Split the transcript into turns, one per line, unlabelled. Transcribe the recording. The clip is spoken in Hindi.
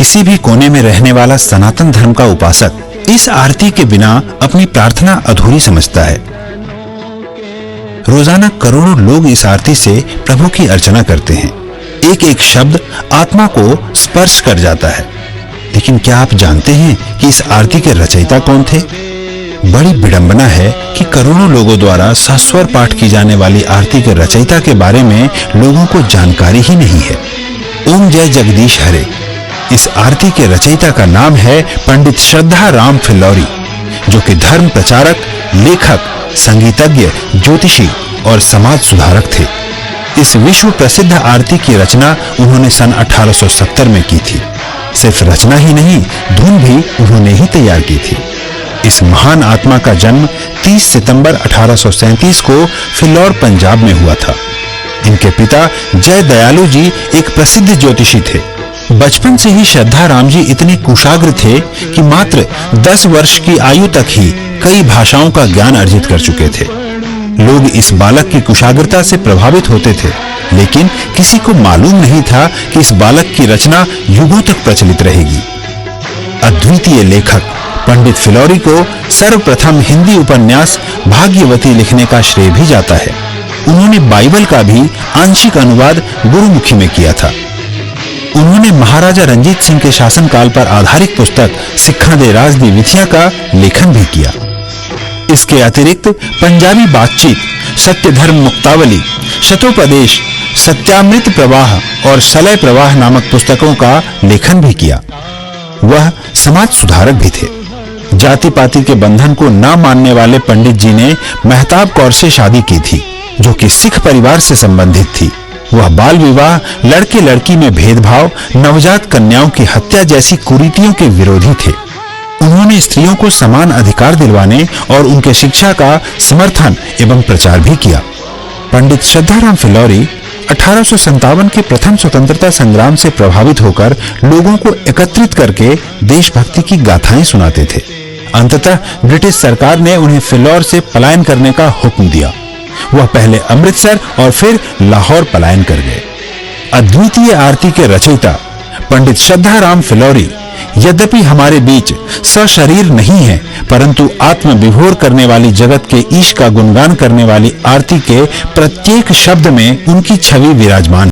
किसी भी कोने में रहने वाला सनातन धर्म का उपासक इस आरती के बिना अपनी प्रार्थना अधूरी समझता है। रोजाना करोड़ों लोग इस आरती से प्रभु की अर्चना करते हैं। एक एक शब्द आत्मा को स्पर्श कर जाता है। लेकिन क्या आप जानते हैं कि इस आरती के रचयिता कौन थे? बड़ी विडंबना है कि करोड़ों लोगों द्वारा सस्वर पाठ की जाने वाली आरती के रचयिता के बारे में लोगों को जानकारी ही नहीं है। ओम जय जगदीश हरे। इस आरती के रचयिता का नाम है पंडित श्रद्धा राम फिल्लौरी, जो कि धर्म प्रचारक, लेखक, संगीतज्ञ, ज्योतिषी और समाज सुधारक थे। इस विश्व प्रसिद्ध आरती की रचना उन्होंने सन 1870 में की थी। सिर्फ रचना ही नहीं, धुन भी उन्होंने ही तैयार की थी। इस महान आत्मा का जन्म 30 सितंबर 1837 को फिल्लौर, पंजाब में हुआ था। इनके पिता जय दयालु जी एक प्रसिद्ध ज्योतिषी थे। बचपन से ही श्रद्धा राम जी इतने कुशाग्र थे कि मात्र 10 वर्ष की आयु तक ही कई भाषाओं का ज्ञान अर्जित कर चुके थे। लोग इस बालक की कुशाग्रता से प्रभावित होते थे, लेकिन किसी को मालूम नहीं था कि इस बालक की रचना युगों तक प्रचलित रहेगी। अद्वितीय लेखक पंडित फिल्लौरी को सर्वप्रथम हिंदी उपन्यास भाग्यवती लिखने का श्रेय भी जाता है। उन्होंने बाइबल का भी आंशिक अनुवाद गुरुमुखी में किया था। उन्होंने महाराजा रंजीत सिंह के शासनकाल पर आधारित पुस्तक सिक्खा दे राज दी विधियां का लेखन भी किया। इसके अतिरिक्त पंजाबी बातचीत, सत्य धर्म मुक्तावली, शतोपदेश, सत्यामृत प्रवाह और सलय प्रवाह नामक पुस्तकों का लेखन भी किया। वह समाज सुधारक भी थे। जाति पाति के बंधन को न मानने वाले पंडित जी ने मेहताब कौर से शादी की थी, जो कि सिख परिवार से संबंधित थी। वह बाल विवाह, लड़के लड़की में भेदभाव, नवजात कन्याओं की हत्या जैसी कुरीतियों के विरोधी थे। उन्होंने स्त्रियों को समान अधिकार दिलवाने और उनके शिक्षा का समर्थन एवं प्रचार भी किया। पंडित श्रद्धाराम फिल्लौरी 1857 के प्रथम स्वतंत्रता संग्राम से प्रभावित होकर लोगों को एकत्रित करके देशभक्ति की गाथाएं सुनाते थे। अंततः ब्रिटिश सरकार ने उन्हें फिल्लौर से पलायन करने का हुक्म दिया। वह पहले अमृतसर और फिर लाहौर पलायन कर गए। अद्वितीय आरती के रचयिता पंडित श्रद्धा राम फिल्लौरी यद्यपि हमारे बीच सशरीर नहीं है, परंतु आत्म विभोर करने वाली जगत के ईश का गुणगान करने वाली आरती के प्रत्येक शब्द में उनकी छवि विराजमान